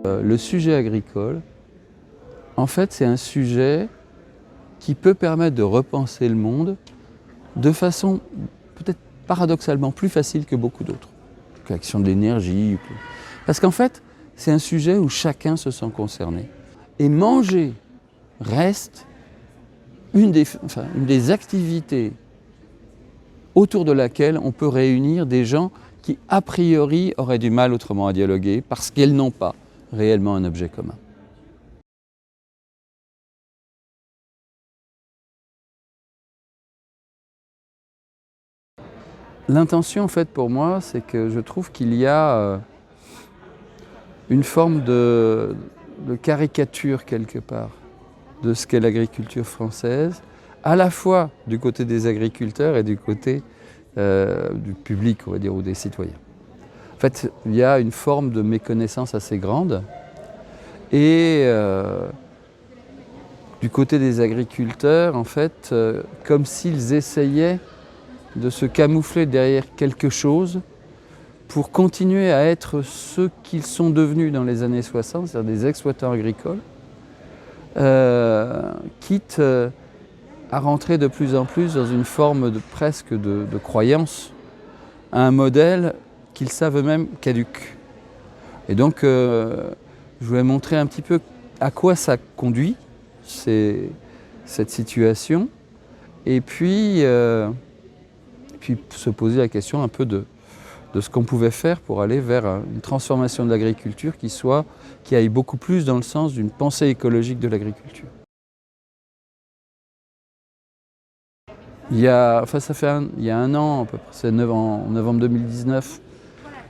Le sujet agricole, en fait, c'est un sujet qui peut permettre de repenser le monde de façon peut-être paradoxalement plus facile que beaucoup d'autres. Que l'action de l'énergie. Parce qu'en fait, c'est un sujet où chacun se sent concerné. Et manger reste une des activités autour de laquelle on peut réunir des gens qui, a priori, auraient du mal autrement à dialoguer parce qu'elles n'ont pas réellement un objet commun. L'intention, en fait, pour moi, c'est que je trouve qu'il y a une forme de caricature, quelque part, de ce qu'est l'agriculture française, à la fois du côté des agriculteurs et du côté du public, on va dire, ou des citoyens. En fait, il y a une forme de méconnaissance assez grande et du côté des agriculteurs, en fait, comme s'ils essayaient de se camoufler derrière quelque chose pour continuer à être ceux qu'ils sont devenus dans les années 60, c'est-à-dire des exploitants agricoles, quitte à rentrer de plus en plus dans une forme presque de croyance à un modèle qu'ils savent eux-mêmes caduc. Et donc, je voulais montrer un petit peu à quoi ça conduit, cette situation, et puis se poser la question un peu de ce qu'on pouvait faire pour aller vers une transformation de l'agriculture qui aille beaucoup plus dans le sens d'une pensée écologique de l'agriculture. Il y a un an, à peu près, c'est en novembre 2019,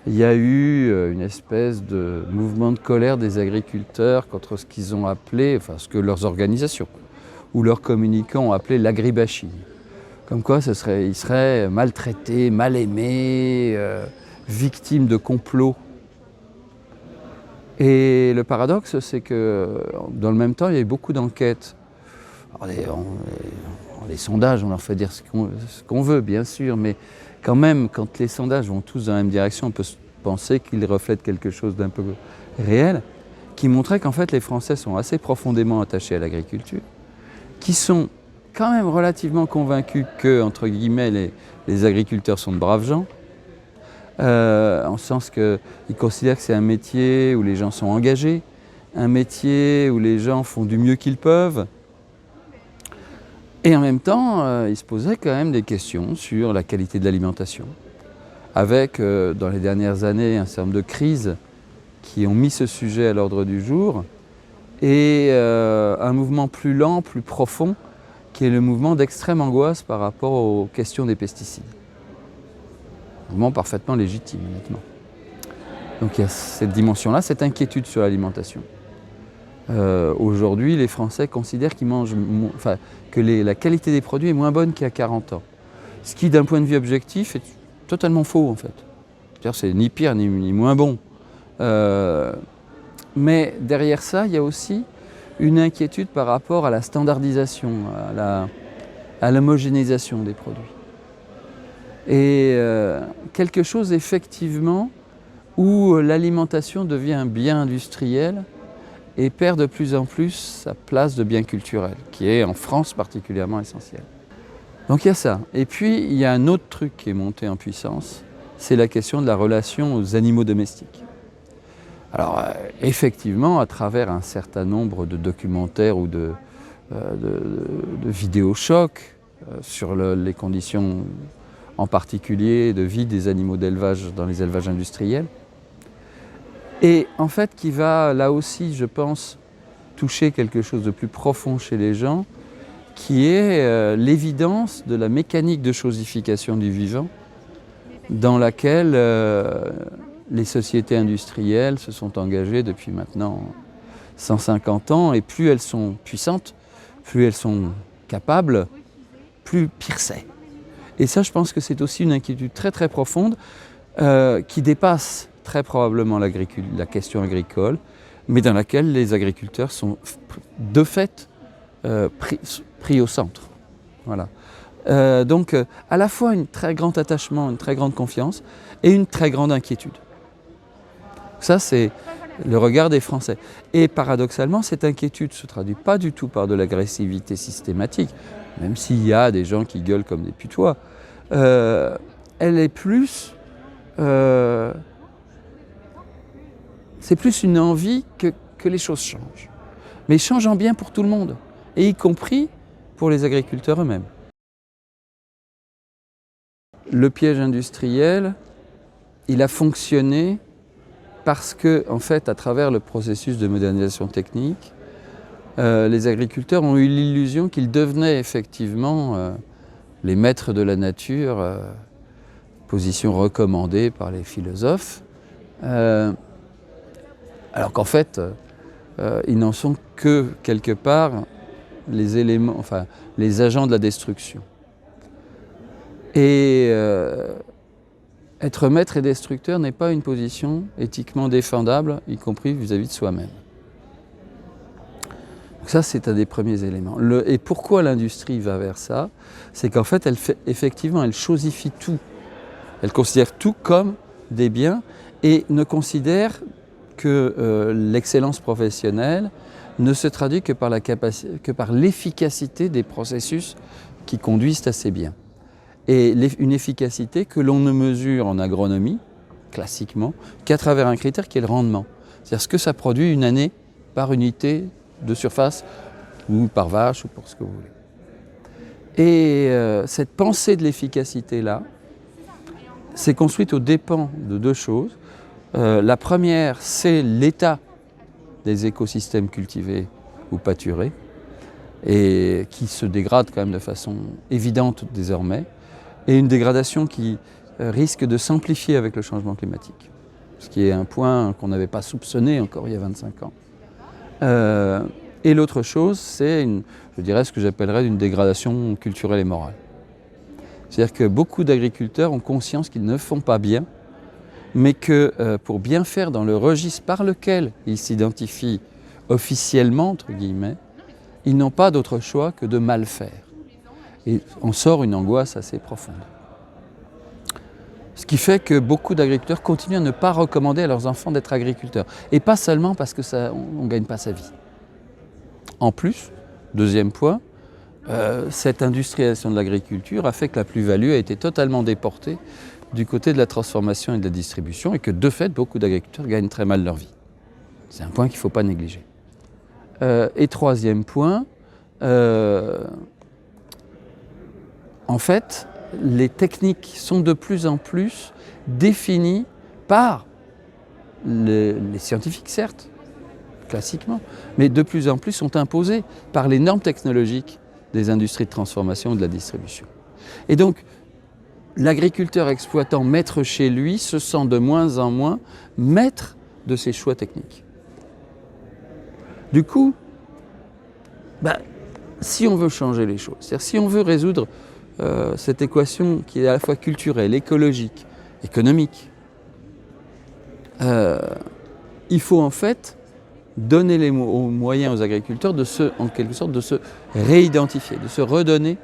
il y a eu une espèce de mouvement de colère des agriculteurs contre ce qu'ils ont appelé, enfin ce que leurs organisations ou leurs communicants ont appelé l'agribashing. Comme quoi ils seraient maltraités, mal aimés, victimes de complots. Et le paradoxe, c'est que dans le même temps, il y a eu beaucoup d'enquêtes. Les sondages, on leur fait dire ce qu'on veut, bien sûr, mais quand même, quand les sondages vont tous dans la même direction, on peut penser qu'ils reflètent quelque chose d'un peu réel, qui montrait qu'en fait, les Français sont assez profondément attachés à l'agriculture, qui sont quand même relativement convaincus que, entre guillemets, les agriculteurs sont de braves gens, en ce sens qu'ils considèrent que c'est un métier où les gens sont engagés, un métier où les gens font du mieux qu'ils peuvent. Et en même temps, ils se posaient quand même des questions sur la qualité de l'alimentation, avec, dans les dernières années, un certain nombre de crises qui ont mis ce sujet à l'ordre du jour, et un mouvement plus lent, plus profond, qui est le mouvement d'extrême angoisse par rapport aux questions des pesticides. Un mouvement parfaitement légitime, honnêtement. Donc il y a cette dimension-là, cette inquiétude sur l'alimentation. Aujourd'hui, les Français considèrent que la qualité des produits est moins bonne qu'il y a 40 ans. Ce qui, d'un point de vue objectif, est totalement faux, en fait. C'est-à-dire c'est ni pire ni moins bon. Mais derrière ça, il y a aussi une inquiétude par rapport à la standardisation, à l'homogénéisation des produits. Et quelque chose, effectivement, où l'alimentation devient un bien industriel et perd de plus en plus sa place de bien culturel, qui est en France particulièrement essentiel. Donc il y a ça. Et puis il y a un autre truc qui est monté en puissance, c'est la question de la relation aux animaux domestiques. Alors effectivement, à travers un certain nombre de documentaires ou de vidéos chocs sur les conditions en particulier de vie des animaux d'élevage dans les élevages industriels, et en fait qui va là aussi, je pense, toucher quelque chose de plus profond chez les gens, qui est l'évidence de la mécanique de chosification du vivant dans laquelle les sociétés industrielles se sont engagées depuis maintenant 150 ans, et plus elles sont puissantes, plus elles sont capables, plus pire c'est. Et ça, je pense que c'est aussi une inquiétude très très profonde qui dépasse très probablement la question agricole, mais dans laquelle les agriculteurs sont de fait pris au centre. Voilà. Donc à la fois un très grand attachement, une très grande confiance et une très grande inquiétude. Ça, c'est le regard des Français. Et paradoxalement, cette inquiétude ne se traduit pas du tout par de l'agressivité systématique, même s'il y a des gens qui gueulent comme des putois. Elle est plus... c'est plus une envie que les choses changent. Mais changent en bien pour tout le monde, et y compris pour les agriculteurs eux-mêmes. Le piège industriel, il a fonctionné parce que, en fait, à travers le processus de modernisation technique, les agriculteurs ont eu l'illusion qu'ils devenaient effectivement les maîtres de la nature, position recommandée par les philosophes, alors qu'en fait, ils n'en sont que, quelque part, les éléments, enfin, les agents de la destruction. Et être maître et destructeur n'est pas une position éthiquement défendable, y compris vis-à-vis de soi-même. Ça, c'est un des premiers éléments. Et pourquoi l'industrie va vers ça? C'est qu'en fait, effectivement, elle chosifie tout. Elle considère tout comme des biens et ne considère que l'excellence professionnelle ne se traduit que par l'efficacité des processus qui conduisent à ces biens. Et une efficacité que l'on ne mesure en agronomie, classiquement, qu'à travers un critère qui est le rendement. C'est-à-dire ce que ça produit une année par unité de surface, ou par vache, ou pour ce que vous voulez. Et cette pensée de l'efficacité-là s'est construite aux dépens de deux choses. La première, c'est l'état des écosystèmes cultivés ou pâturés, et qui se dégradent quand même de façon évidente désormais, et une dégradation qui risque de s'amplifier avec le changement climatique, ce qui est un point qu'on n'avait pas soupçonné encore il y a 25 ans. Et l'autre chose, c'est, je dirais, ce que j'appellerais une dégradation culturelle et morale. C'est-à-dire que beaucoup d'agriculteurs ont conscience qu'ils ne font pas bien, mais que pour bien faire dans le registre par lequel ils s'identifient officiellement, entre guillemets, ils n'ont pas d'autre choix que de mal faire. Et on sort une angoisse assez profonde. Ce qui fait que beaucoup d'agriculteurs continuent à ne pas recommander à leurs enfants d'être agriculteurs. Et pas seulement parce qu'on ne gagne pas sa vie. En plus, deuxième point, cette industrialisation de l'agriculture a fait que la plus-value a été totalement déportée du côté de la transformation et de la distribution et que de fait, beaucoup d'agriculteurs gagnent très mal leur vie. C'est un point qu'il ne faut pas négliger. Et troisième point, en fait, les techniques sont de plus en plus définies par les scientifiques, certes, classiquement, mais de plus en plus sont imposées par les normes technologiques des industries de transformation et de la distribution. Et donc, l'agriculteur exploitant maître chez lui se sent de moins en moins maître de ses choix techniques. Du coup, si on veut changer les choses, c'est-à-dire si on veut résoudre cette équation qui est à la fois culturelle, écologique, économique, il faut en fait donner les moyens aux agriculteurs en quelque sorte de se réidentifier, de se redonner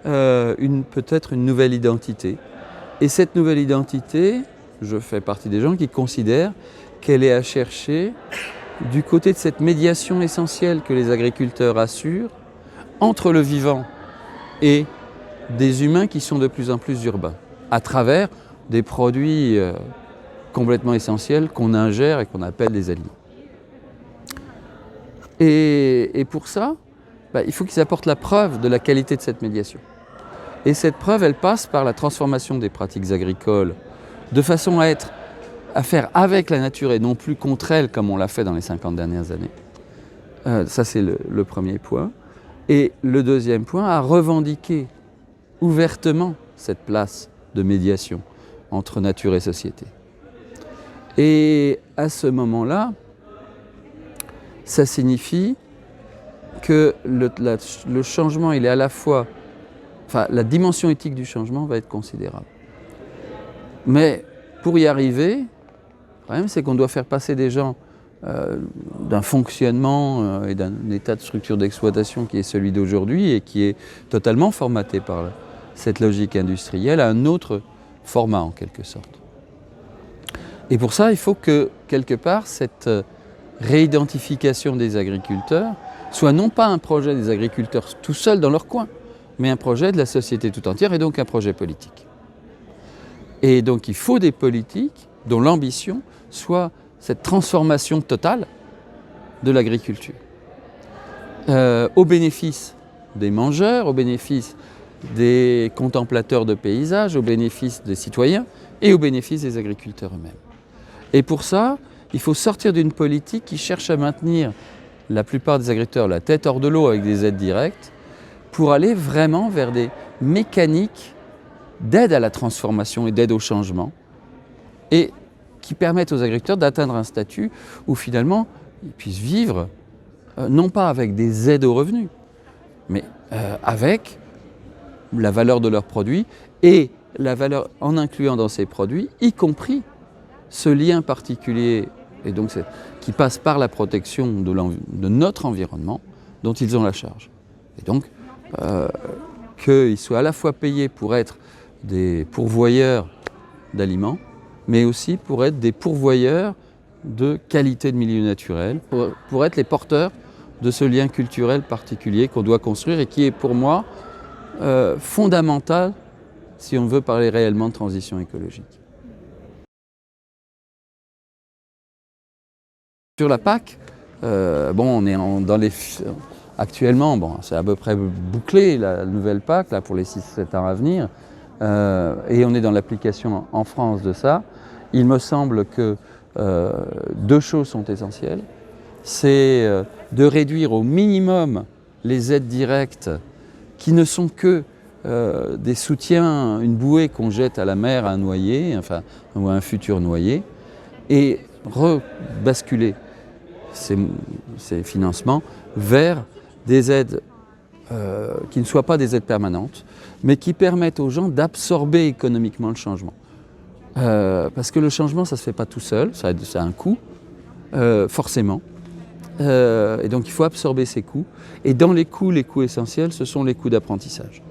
peut-être une nouvelle identité. Et cette nouvelle identité, je fais partie des gens qui considèrent qu'elle est à chercher du côté de cette médiation essentielle que les agriculteurs assurent entre le vivant et des humains qui sont de plus en plus urbains, à travers des produits complètement essentiels qu'on ingère et qu'on appelle des aliments. Et pour ça, il faut qu'ils apportent la preuve de la qualité de cette médiation. Et cette preuve, elle passe par la transformation des pratiques agricoles de façon à faire avec la nature et non plus contre elle comme on l'a fait dans les 50 dernières années. Ça, c'est le premier point. Et le deuxième point, à revendiquer ouvertement cette place de médiation entre nature et société. Et à ce moment-là, ça signifie que le changement, il est à la fois... Enfin, la dimension éthique du changement va être considérable. Mais pour y arriver, le problème, c'est qu'on doit faire passer des gens d'un fonctionnement et d'un état de structure d'exploitation qui est celui d'aujourd'hui et qui est totalement formaté par cette logique industrielle à un autre format en quelque sorte. Et pour ça, il faut que, quelque part, cette réidentification des agriculteurs soit non pas un projet des agriculteurs tout seuls dans leur coin, mais un projet de la société tout entière et donc un projet politique. Et donc il faut des politiques dont l'ambition soit cette transformation totale de l'agriculture, au bénéfice des mangeurs, au bénéfice des contemplateurs de paysages, au bénéfice des citoyens et au bénéfice des agriculteurs eux-mêmes. Et pour ça, il faut sortir d'une politique qui cherche à maintenir la plupart des agriculteurs la tête hors de l'eau avec des aides directes pour aller vraiment vers des mécaniques d'aide à la transformation et d'aide au changement et qui permettent aux agriculteurs d'atteindre un statut où finalement ils puissent vivre non pas avec des aides aux revenus, mais avec la valeur de leurs produits et la valeur en incluant dans ces produits, y compris ce lien particulier et donc qui passe par la protection de notre environnement dont ils ont la charge. Et donc qu'ils soient à la fois payés pour être des pourvoyeurs d'aliments, mais aussi pour être des pourvoyeurs de qualité de milieu naturel, pour être les porteurs de ce lien culturel particulier qu'on doit construire et qui est pour moi fondamental si on veut parler réellement de transition écologique. Sur la PAC, on est actuellement, c'est à peu près bouclé la nouvelle PAC là, pour les 6-7 ans à venir, et on est dans l'application en France de ça. Il me semble que deux choses sont essentielles. C'est de réduire au minimum les aides directes qui ne sont que des soutiens, une bouée qu'on jette à la mer à un noyé, enfin, ou à un futur noyé, et rebasculer ces financements vers des aides qui ne soient pas des aides permanentes, mais qui permettent aux gens d'absorber économiquement le changement. Parce que le changement, ça ne se fait pas tout seul, ça a un coût, forcément. Et donc il faut absorber ces coûts. Et dans les coûts essentiels, ce sont les coûts d'apprentissage.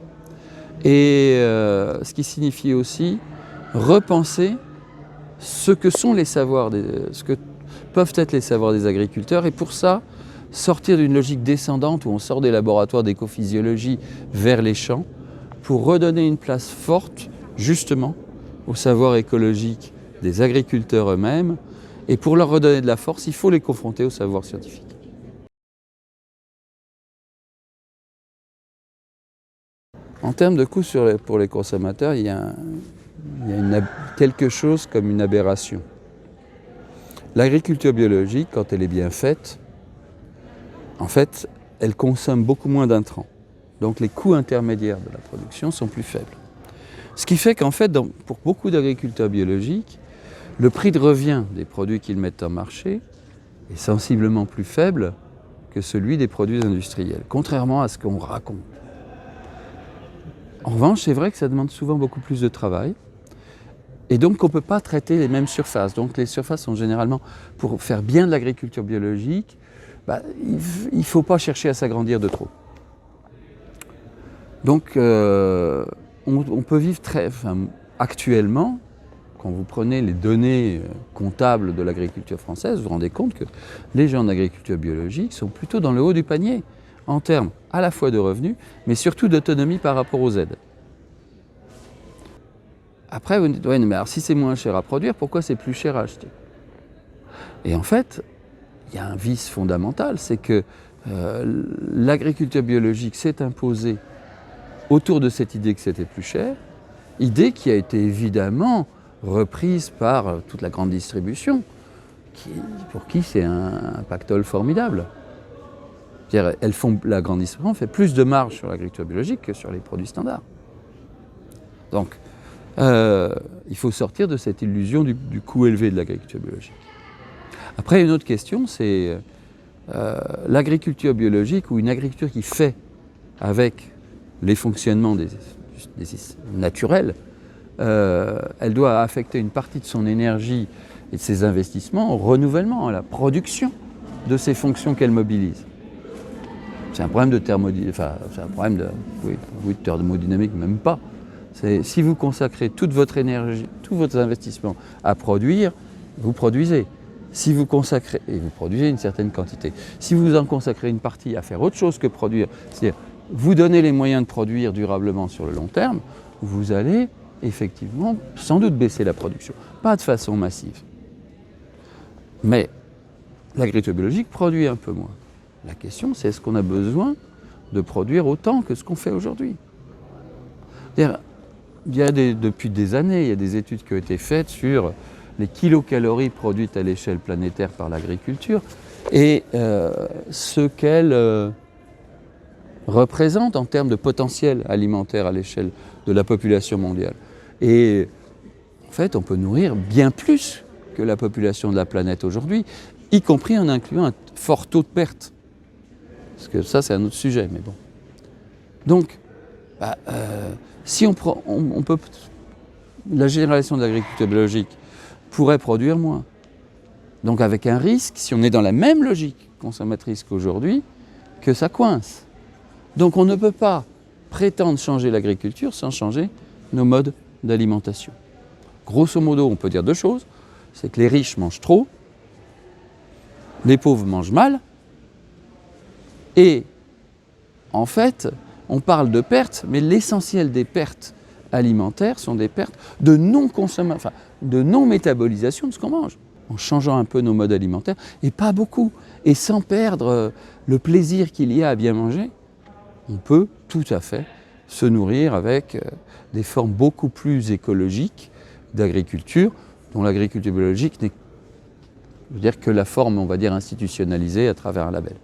Et ce qui signifie aussi repenser ce que sont les savoirs, ce que peuvent être les savoirs des agriculteurs. Et pour ça, sortir d'une logique descendante où on sort des laboratoires d'écophysiologie vers les champs pour redonner une place forte, justement, au savoir écologique des agriculteurs eux-mêmes. Et pour leur redonner de la force, il faut les confronter au savoir scientifique. En termes de coûts pour les consommateurs, il y a quelque chose comme une aberration. L'agriculture biologique, quand elle est bien faite, en fait, elle consomme beaucoup moins d'intrants. Donc les coûts intermédiaires de la production sont plus faibles. Ce qui fait qu'en fait, pour beaucoup d'agriculteurs biologiques, le prix de revient des produits qu'ils mettent en marché est sensiblement plus faible que celui des produits industriels, contrairement à ce qu'on raconte. En revanche, c'est vrai que ça demande souvent beaucoup plus de travail et donc on ne peut pas traiter les mêmes surfaces. Donc les surfaces sont généralement, pour faire bien de l'agriculture biologique, il ne faut pas chercher à s'agrandir de trop. Donc on peut vivre actuellement, quand vous prenez les données comptables de l'agriculture française, vous vous rendez compte que les gens d'agriculture biologique sont plutôt dans le haut du panier, en termes à la fois de revenus, mais surtout d'autonomie par rapport aux aides. Après, vous dites, ouais, mais alors si c'est moins cher à produire, pourquoi c'est plus cher à acheter? Et en fait, il y a un vice fondamental, c'est que l'agriculture biologique s'est imposée autour de cette idée que c'était plus cher, idée qui a été évidemment reprise par toute la grande distribution, pour qui c'est un pactole formidable. C'est-à-dire, la grande distribution fait plus de marge sur l'agriculture biologique que sur les produits standards. Donc, il faut sortir de cette illusion du coût élevé de l'agriculture biologique. Après, une autre question, c'est l'agriculture biologique ou une agriculture qui fait avec les fonctionnements des naturels, elle doit affecter une partie de son énergie et de ses investissements au renouvellement, à la production de ces fonctions qu'elle mobilise. C'est un problème de thermodynamique, enfin, c'est un problème de thermodynamique, même pas. Si vous consacrez toute votre énergie, tous vos investissements à produire, vous produisez. Si vous consacrez, et vous produisez une certaine quantité, si vous en consacrez une partie à faire autre chose que produire, c'est-à-dire vous donnez les moyens de produire durablement sur le long terme, vous allez effectivement sans doute baisser la production. Pas de façon massive. Mais l'agriculture biologique produit un peu moins. La question, c'est est-ce qu'on a besoin de produire autant que ce qu'on fait aujourd'hui? Depuis des années, il y a des études qui ont été faites sur les kilocalories produites à l'échelle planétaire par l'agriculture et ce qu'elle représente en termes de potentiel alimentaire à l'échelle de la population mondiale. Et en fait, on peut nourrir bien plus que la population de la planète aujourd'hui, y compris en incluant un fort taux de perte. Parce que ça, c'est un autre sujet, mais bon. Donc, si on peut, la génération de l'agriculture biologique pourrait produire moins. Donc avec un risque, si on est dans la même logique consommatrice qu'aujourd'hui, que ça coince. Donc on ne peut pas prétendre changer l'agriculture sans changer nos modes d'alimentation. Grosso modo, on peut dire deux choses, c'est que les riches mangent trop, les pauvres mangent mal, et en fait, on parle de pertes, mais l'essentiel des pertes alimentaires sont des pertes de non-consommation, de non-métabolisation de ce qu'on mange, en changeant un peu nos modes alimentaires, et pas beaucoup, et sans perdre le plaisir qu'il y a à bien manger, on peut tout à fait se nourrir avec des formes beaucoup plus écologiques d'agriculture, dont l'agriculture biologique n'est, je veux dire, que la forme, on va dire, institutionnalisée à travers un label.